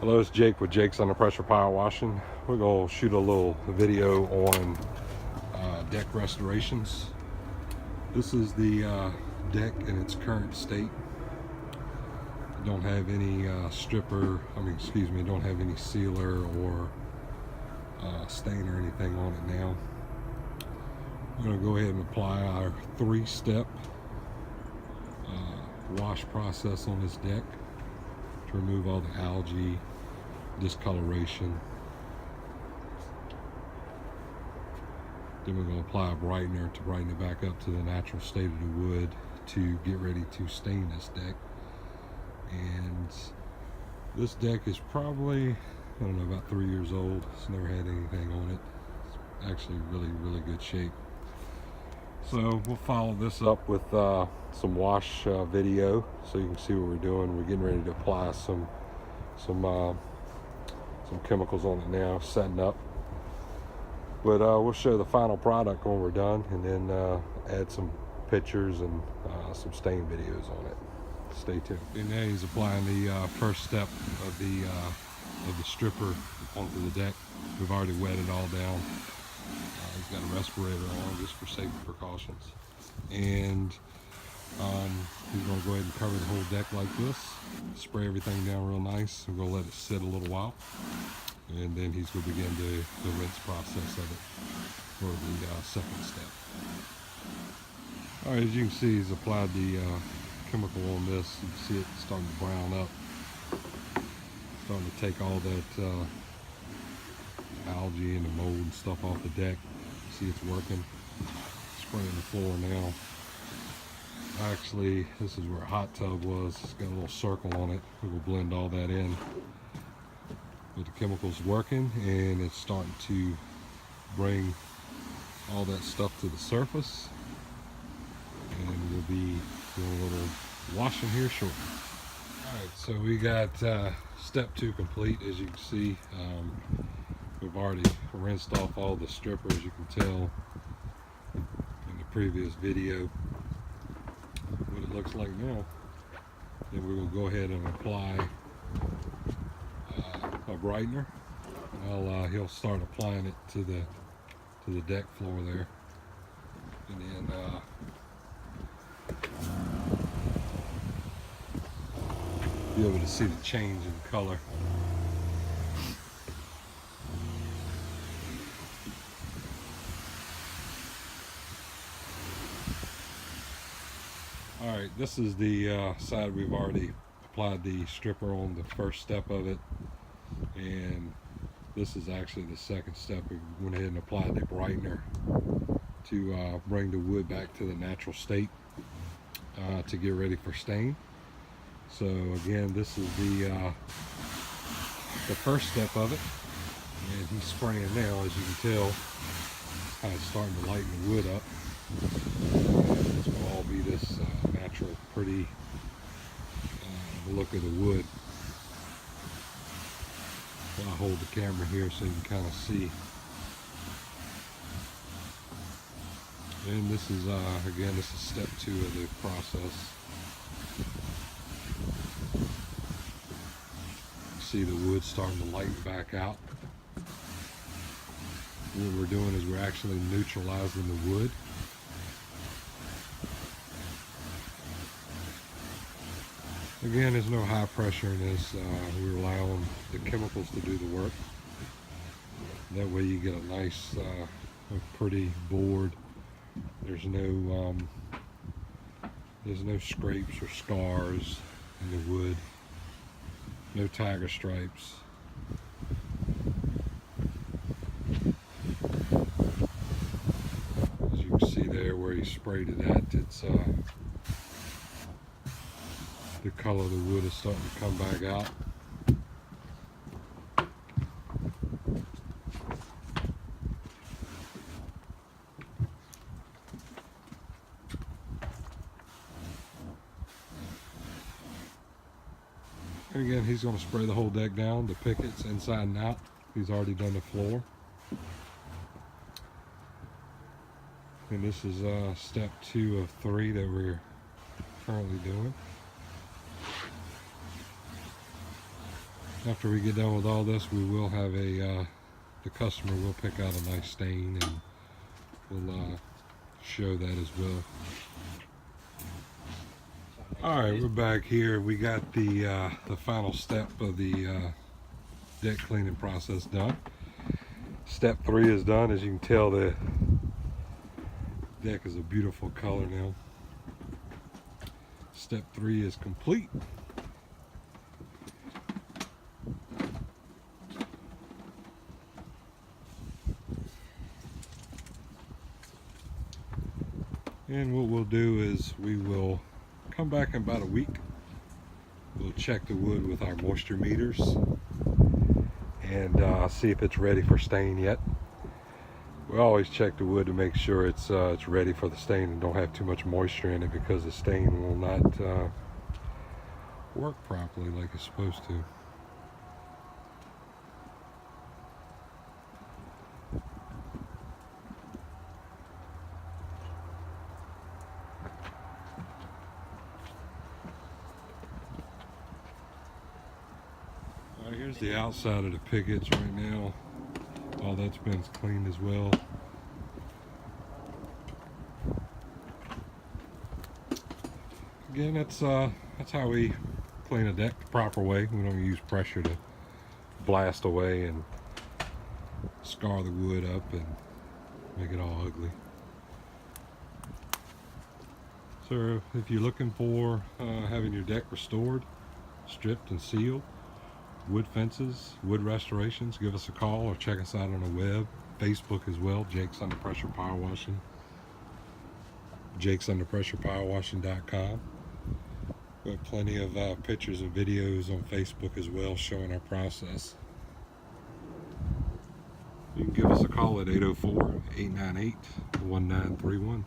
Hello, it's Jake with Jake's Under Pressure Power Washing. We're going to shoot a little video on deck restorations. This is the deck in its current state. Don't have any don't have any sealer or stain or anything on it now. We're going to go ahead and apply our 3-step wash process on this deck to remove all the algae, discoloration. Then we're going to apply a brightener to brighten it back up to the natural state of the wood to get ready to stain this deck. And this deck is probably, I don't know, about 3 years old. It's never had anything on it. It's actually really good shape. So we'll follow this up with some wash video so you can see what we're doing. We're getting ready to apply some chemicals on it now, setting up. But we'll show the final product when we're done, and then add some pictures and some stain videos on it. Stay tuned. And now he's applying the first step of the stripper onto the deck. We've already wet it all down. He's got a respirator on just for safety precautions. And he's going to go ahead and cover the whole deck like this. Spray everything down real nice. We're going to let it sit a little while. And then he's going to begin the rinse process of it for the second step. Alright, as you can see, he's applied the chemical on this. You can see it starting to brown up. Starting to take all that algae and the mold and stuff off the deck. See, it's working. Spraying the floor now. Actually, this is where a hot tub was. It's got a little circle on it. We'll blend all that in. But the chemical's working, and it's starting to bring all that stuff to the surface. And we'll be doing a little washing here shortly. Alright, so we got step 2 complete. As you can see, we've already rinsed off all the stripper, as you can tell in the previous video what it looks like now. Then we're going to go ahead and apply a brightener. He'll start applying it to the deck floor there, and then be able to see the change in color. Alright, this is the side we've already applied the stripper on, the first step of it, and this is actually the second step. We went ahead and applied the brightener to bring the wood back to the natural state to get ready for stain. So again, this is the first step of it, and he's spraying now. As you can tell, kind of starting to lighten the wood up. And this will all be this natural, pretty look of the wood. I'll hold the camera here so you can kind of see. And this is again, this is step 2 of the process. You see the wood starting to lighten back out. What we're doing is we're actually neutralizing the wood. Again, there's no high pressure in this. We rely on the chemicals to do the work. That way you get a nice, pretty board. There's no scrapes or scars in the wood. No tiger stripes. As you can see there where he sprayed it at, it's the color of the wood is starting to come back out. And again, he's going to spray the whole deck down, the pickets inside and out. He's already done the floor. And this is step 2 of 3 that we're currently doing. After we get done with all this, we will have the customer will pick out a nice stain, and we'll show that as well. All right, we're back here. We got the final step of the deck cleaning process done. Step 3 is done. As you can tell, the deck is a beautiful color now. Step 3 is complete. And what we'll do is we will come back in about a week. We'll check the wood with our moisture meters and see if it's ready for stain yet. We always check the wood to make sure it's ready for the stain and don't have too much moisture in it, because the stain will not work properly like it's supposed to. Here's the outside of the pickets right now. All that's been cleaned as well. Again, that's how we clean a deck the proper way. We don't use pressure to blast away and scar the wood up and make it all ugly. So if you're looking for having your deck restored, stripped and sealed, wood fences, wood restorations, give us a call or check us out on the web, Facebook as well, Jake's Under Pressure Power Washing, jakesunderpressurepowerwashing.com. We have plenty of pictures and videos on Facebook as well showing our process. You can give us a call at 804-898-1931.